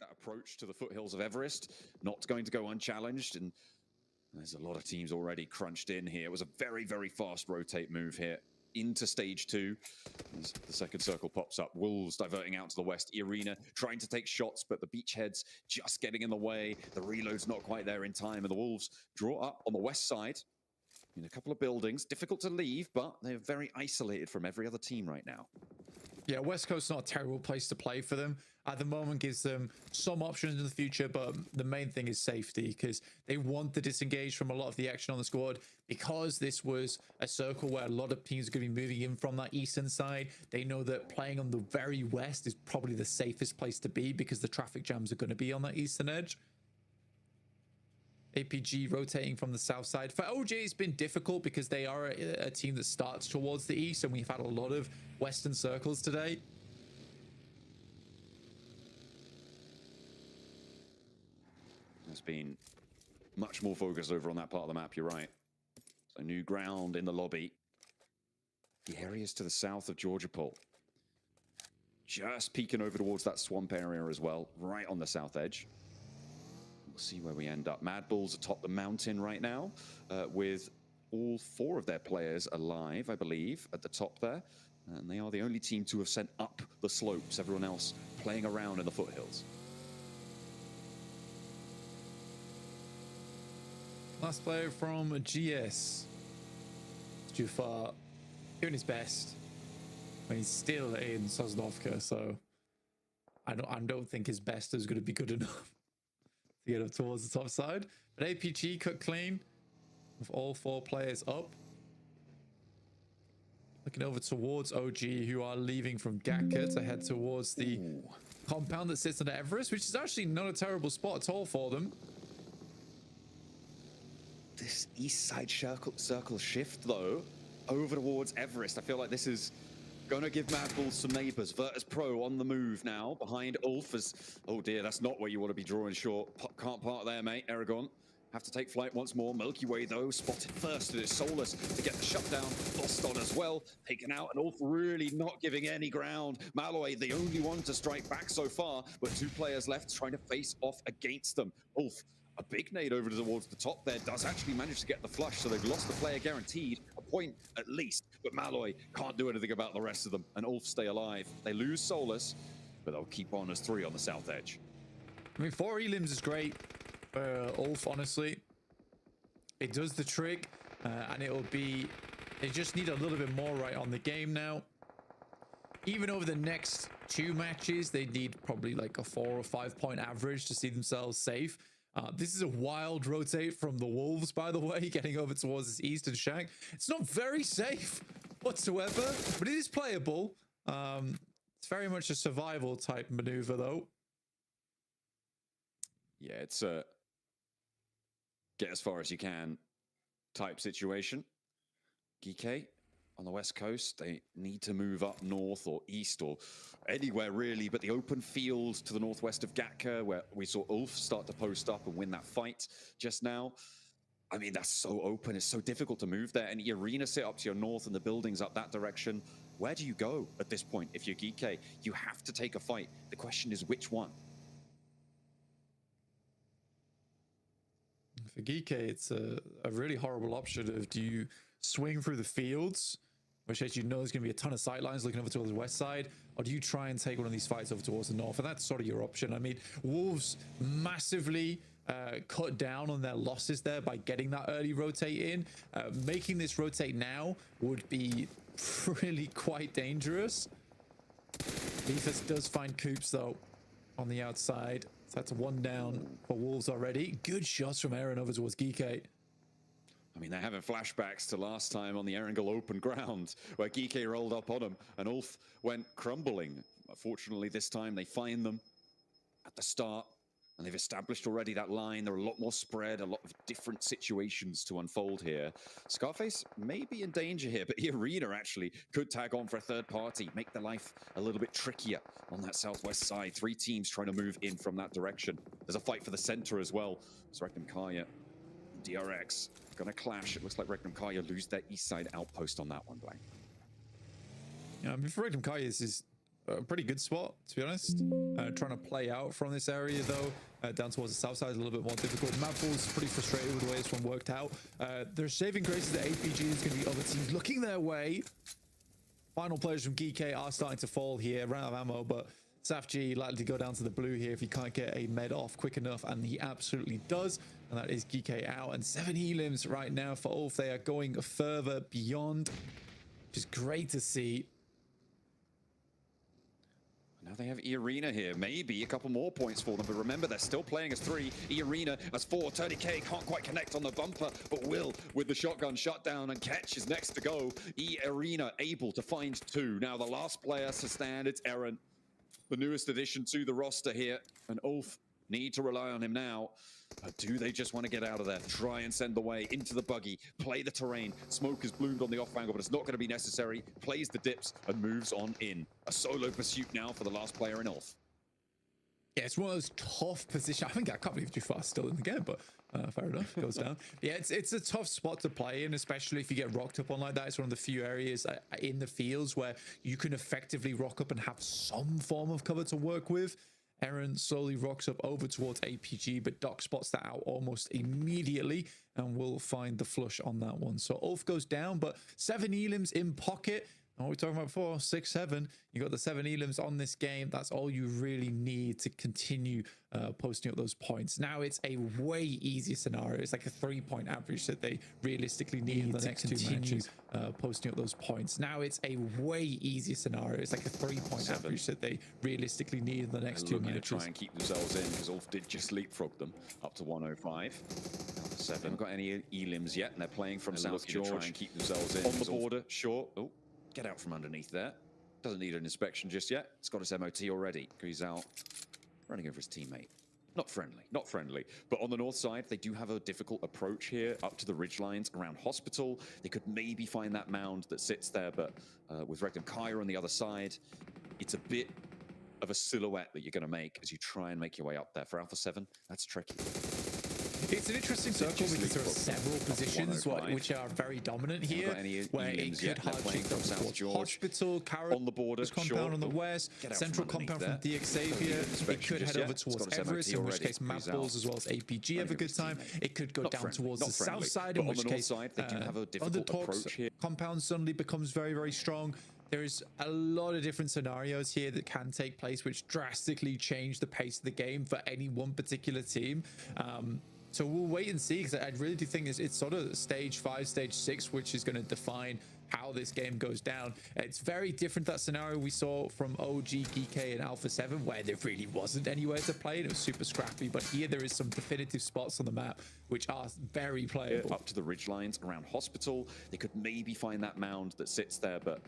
That approach to the foothills of Everest, not going to go unchallenged, and there's a lot of teams already crunched in here. It was a very, very fast rotate move here into stage 2. As the second circle pops up, Wolves diverting out to the west, Irina trying to take shots, but the beachheads just getting in the way. The reload's not quite there in time, and the Wolves draw up on the west side in a couple of buildings. Difficult to leave, but they're very isolated from every other team right now. Yeah, West Coast's not a terrible place to play for them. At the moment, gives them some options in the future, but the main thing is safety, because they want to disengage from a lot of the action on the squad. Because this was a circle where a lot of teams are going to be moving in from that eastern side, they know that playing on the very west is probably the safest place to be, because the traffic jams are going to be on that eastern edge. APG rotating from the south side. For OJ, it's been difficult because they are a team that starts towards the east, and we've had a lot of western circles today. There's been much more focus over on that part of the map, you're right. So new ground in the lobby. The areas to the south of Georgia Pole. Just peeking over towards that swamp area as well, right on the south edge. We'll see where we end up. Mad Bulls atop the mountain right now, with all 4 of their players alive, I believe, at the top there. And they are the only team to have sent up the slopes. Everyone else playing around in the foothills. Last player from GS. Jufar doing his best. I mean, he's still in Sosnovka, so I don't think his best is going to be good enough to get up towards the top side. But APG cut clean with all 4 players up. Looking over towards OG, who are leaving from Gatka to head towards the compound that sits under Everest, which is actually not a terrible spot at all for them. This east side circle shift, though, over towards Everest. I feel like this is going to give Mad Bulls some neighbors. Virtus Pro on the move now, behind Ulf as... Oh dear, that's not where you want to be drawing short. Can't park there, mate. Aragon have to take flight once more. Milky Way, though, spotted first. It is Solus to get the shutdown. Lost on as well. Taken out, and Ulf really not giving any ground. Malloy, the only one to strike back so far, but 2 players left trying to face off against them. Ulf, a big nade over towards the top there, does actually manage to get the flush, so they've lost the player guaranteed, a point at least. But Malloy can't do anything about the rest of them, and Ulf stay alive. They lose Solus, but they'll keep on as 3 on the south edge. I mean, 4 elims is great. Ulf, honestly, it does the trick, and it'll be... They just need a little bit more right on the game now. Even over the next 2 matches, they need probably like a 4 or 5 point average to see themselves safe. This is a wild rotate from the Wolves, by the way, getting over towards this eastern shack. It's not very safe whatsoever, but it is playable. It's very much a survival type maneuver, though. Yeah, it's a get as far as you can type situation. GK on the west coast, they need to move up north or east or anywhere really, but the open field to the northwest of Gatka, where we saw Ulf start to post up and win that fight just now. I mean, that's so open. It's so difficult to move there. And the arena sit up to your north and the buildings up that direction. Where do you go at this point if you're GK? You have to take a fight. The question is which one? For GK, it's a really horrible option of, do you swing through the fields, which, as you know, there's going to be a ton of sight lines looking over towards the west side, or do you try and take one of these fights over towards the north? And that's sort of your option. I mean, Wolves massively cut down on their losses there by getting that early rotate in. Making this rotate now would be really quite dangerous. Defense does find Coops, though, on the outside. So that's 1 down for Wolves already. Good shots from Aaron over towards Geekate. I mean, they're having flashbacks to last time on the Erangel open ground where Geeke rolled up on him and Ulf went crumbling. Fortunately, this time they find them at the start and they've established already that line. There are a lot more spread, a lot of different situations to unfold here. Scarface may be in danger here, but the arena actually could tag on for a third party, make the life a little bit trickier on that southwest side. 3 teams trying to move in from that direction. There's a fight for the center as well. It's Regnum Kaya, DRX. Gonna clash. It looks like Regnum Kaya lose their east side outpost on that one, Blank. Yeah, I mean, for Regnum Kaya, this is a pretty good spot, to be honest. Trying to play out from this area, though, down towards the south side is a little bit more difficult. Mapful's pretty frustrated with the way this one worked out. Their saving grace is that APG is going to be other teams looking their way. Final players from GK are starting to fall here. Ran out of ammo, but SafG likely to go down to the blue here if he can't get a med off quick enough, and he absolutely does. And that is GK out. And 7 elims right now for Ulf. They are going further beyond, which is great to see. Now they have E-Arena here. Maybe a couple more points for them, but remember, they're still playing as 3. E-Arena as 4. Tony K can't quite connect on the bumper, but will with the shotgun shutdown, and Ketch is next to go. E-Arena able to find 2. Now the last player to stand, it's Eren, the newest addition to the roster here, and Ulf need to rely on him now. But do they just want to get out of there? Try and send the way into the buggy, play the terrain. Smoke has bloomed on the off angle, but it's not going to be necessary. Plays the dips and moves on in. A solo pursuit now for the last player in Ulf. Yeah, it's one of those tough positions. I can't believe Jufar's still in the game, but fair enough, goes down. Yeah, it's a tough spot to play in, especially if you get rocked up on like that. It's one of the few areas in the fields where you can effectively rock up and have some form of cover to work with. Eren slowly rocks up over towards APG, but Doc spots that out almost immediately and will find the flush on that one. So Ulf goes down, but 7 elims in pocket. What were we talking about before? 6, 7. You got the 7 elims on this game. That's all you really need to continue posting up those points. Now it's a way easier scenario. It's like a 3-point average that they realistically need in the next 2 matches. Posting up those points. Now it's a way easier scenario. It's like a 3-point average that they realistically need in the next 2 matches. Try and keep themselves in, because Ulf did just leapfrog them up to 105. 7. Haven't got any elims yet, and they're playing from South George. Try and keep themselves in on the border. Sure. Oh. Get out from underneath there. Doesn't need an inspection just yet. It's got his MOT already. He's out running over his teammate. Not friendly, not friendly. But on the north side, they do have a difficult approach here up to the ridge lines around Hospital. They could maybe find that mound that sits there, but with Regnum Kaya on the other side, it's a bit of a silhouette that you're going to make as you try and make your way up there. For Alpha 7, that's tricky. It's an interesting circle because there are several positions which are very dominant here, where it could hardship them towards Hospital, on the border, compound on the west, central compound from DX Xavier. It could head over towards Everest, in which case Mad Balls as well as APG have a good time. It could go down towards the south side, in which case they do have a difficult approach here. Compound suddenly becomes very, very strong. There's a lot of different scenarios here that can take place, which drastically change the pace of the game for any one particular team. So we'll wait and see, because I really do think it's sort of stage 5, stage 6, which is going to define how this game goes down. It's very different, that scenario we saw from OG, GK, and Alpha 7, where there really wasn't anywhere to play and it was super scrappy. But here there is some definitive spots on the map which are very playable. Up to the ridge lines around Hospital, they could maybe find that mound that sits there, but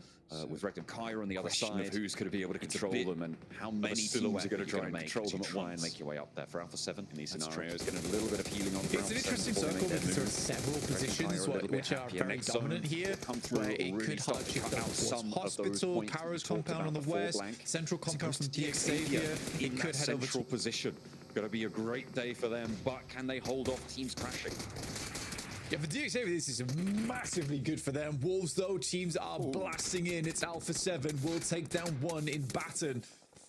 with Rectum Kyra on the other side, of who's going to be able to control them and how many teams are going to try and control them at once. Make your way up there for Alpha 7 in these scenarios, getting a little bit of healing on. It's an interesting circle because there are several positions which are very dominant here, where it could hardship them towards Hospital, Kyra's compound on the west, central compound from DX Xavier. It could head over to position. Going to be a great day for them, but can they hold off teams crashing? Yeah, for DX Xavier, this is massively good for them. Wolves, though, teams are blasting in. It's Alpha 7 will take down 1 in Baton.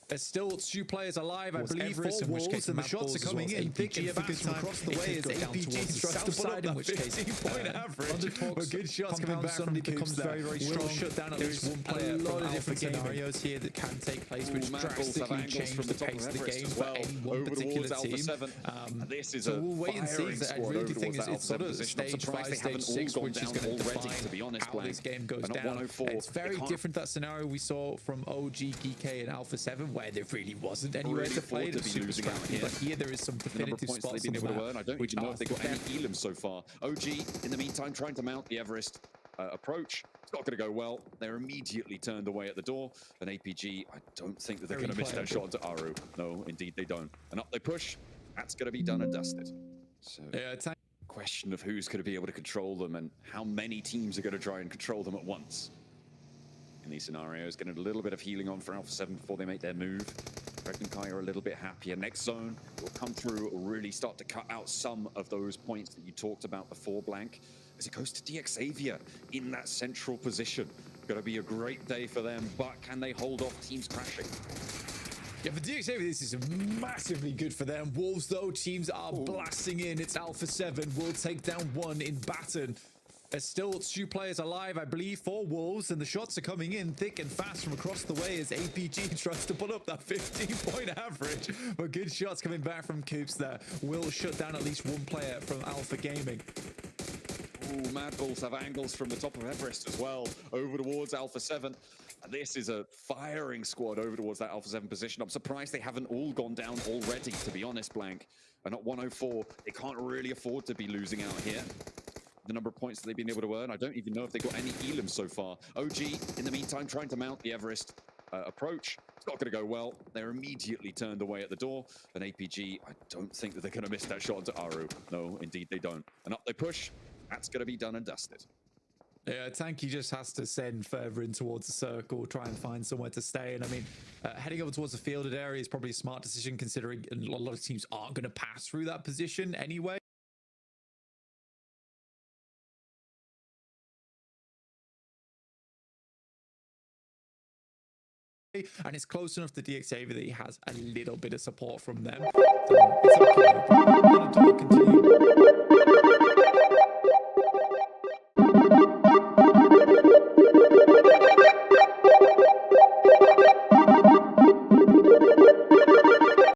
There's still 2 players alive, I believe, for Wolves, and the shots are coming in thick and fast from across the way as APG tries to put up that 15-point average. But good shots coming back from becomes very, very strong. Shut down at least one player. A lot of different scenarios here that can take place, which drastically change the pace of the game for any one particular team. So we'll wait and see. I really do think it's sort of stage 5, stage 6, which is going to define how this game goes down. It's very different, that scenario we saw from OG, GK, and Alpha 7, where there really wasn't anywhere to play. It was super scrappy, but here there is some definitive spots on the map. I don't even know if they got any elims so far. OG, in the meantime, trying to mount the Everest approach. It's not going to go well. They're immediately turned away at the door. And APG, I don't think that they're going to miss that shot into Aru. No, indeed they don't. And up they push. That's going to be done and dusted. So yeah, it's a question of who's going to be able to control them and how many teams are going to try and control them at once. In these scenarios, getting a little bit of healing on for Alpha 7 before they make their move. Rectum Kai are a little bit happier. Next zone will come through, really start to cut out some of those points that you talked about before, Blank, as it goes to DX Xavier in that central position. Going to be a great day for them, but can they hold off teams crashing? Yeah, for DX Xavier, this is massively good for them. Wolves, though, teams are blasting in. It's Alpha 7 will take down 1 in Baton. There's still 2 players alive, I believe, for Wolves, and the shots are coming in thick and fast from across the way as APG tries to put up that 15-point average. But good shots coming back from Coops there. Will shut down at least 1 player from Alpha Gaming. Ooh, Mad Balls have angles from the top of Everest as well, over towards Alpha 7. And this is a firing squad over towards that Alpha 7 position. I'm surprised they haven't all gone down already, to be honest, Blank. And at 104, they can't really afford to be losing out here. The number of points that they've been able to earn, I don't even know if they got any elims so far. OG, in the meantime, trying to mount the Everest approach. It's not going to go well. They're immediately turned away at the door. And APG, I don't think that they're going to miss that shot into Aru. No, indeed they don't. And up they push. That's going to be done and dusted. Yeah, Tanky just has to send further in towards the circle, try and find somewhere to stay. And I mean, heading over towards the fielded area is probably a smart decision, considering a lot of teams aren't going to pass through that position anyway. And it's close enough to DX Xavier that he has a little bit of support from them. So it's okay. Continue.